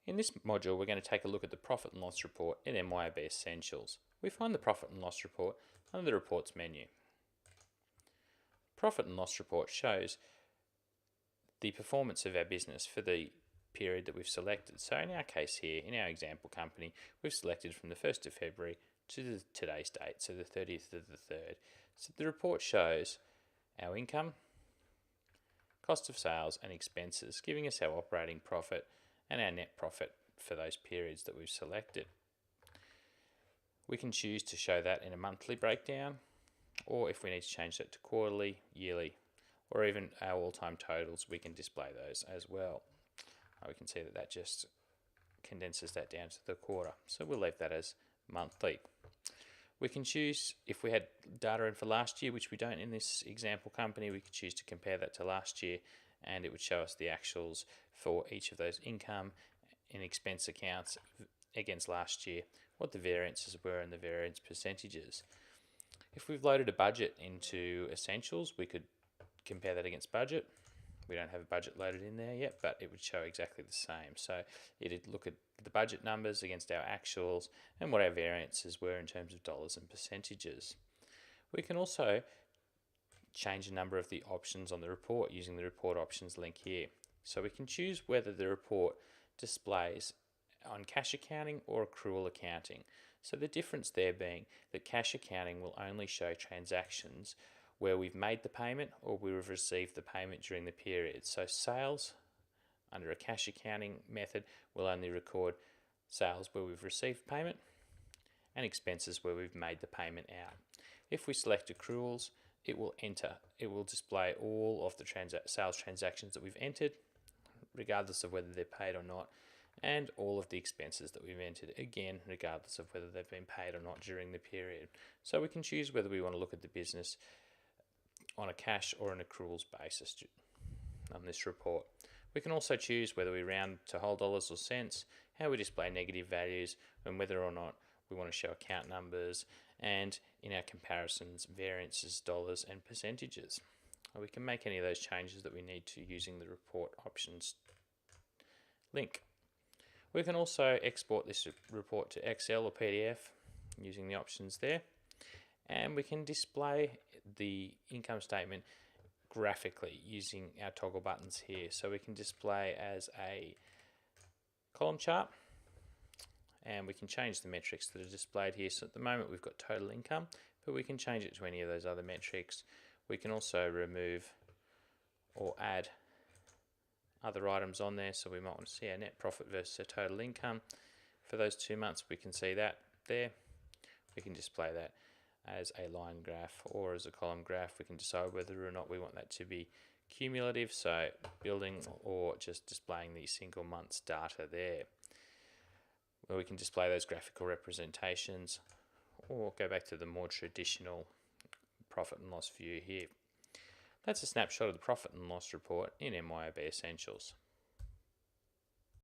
In this module, we're going to take a look at the profit and loss report in MYOB Essentials. We find the profit and loss report under the reports menu. Profit and loss report shows the performance of our business for the period that we've selected. So in our case here, in our example company, we've selected from the 1st of February to today's date, so the 30th of the 3rd. So the report shows our income, cost of sales and expenses, giving us our operating profit and our net profit for those periods that we've selected. We can choose to show that in a monthly breakdown, or if we need to change that to quarterly, yearly, or even our all-time totals, we can display those as well. We can see that just condenses that down to the quarter, so we'll leave that as monthly. We can choose, if we had data in for last year, which we don't in this example company, we could choose to compare that to last year, and it would show us the actuals for each of those income and expense accounts against last year, what the variances were and the variance percentages. If we've loaded a budget into Essentials, we could compare that against budget. We don't have a budget loaded in there yet, but it would show exactly the same. So it'd look at the budget numbers against our actuals and what our variances were in terms of dollars and percentages. We can also change a number of the options on the report using the report options link here. So we can choose whether the report displays on cash accounting or accrual accounting. So the difference there being that cash accounting will only show transactions where we've made the payment or we've received the payment during the period. So sales under a cash accounting method will only record sales where we've received payment and expenses where we've made the payment out. If we select accruals, it will display all of the sales transactions that we've entered, regardless of whether they're paid or not, and all of the expenses that we've entered, again, regardless of whether they've been paid or not during the period. So we can choose whether we want to look at the business on a cash or an accruals basis on this report. We can also choose whether we round to whole dollars or cents, how we display negative values, and whether or not we want to show account numbers, and in our comparisons, variances, dollars and percentages. We can make any of those changes that we need to using the report options link. We can also export this report to Excel or PDF using the options there, and we can display the income statement graphically using our toggle buttons here. So we can display as a column chart, and we can change the metrics that are displayed here. So at the moment we've got total income, but we can change it to any of those other metrics. We can also remove or add other items on there, so we might want to see our net profit versus our total income for those 2 months. We can see that there. We can display that as a line graph or as a column graph. We can decide whether or not we want that to be cumulative, so building, or just displaying the single month's data there. Where we can display those graphical representations or go back to the more traditional profit and loss view here. That's a snapshot of the profit and loss report in MYOB Essentials.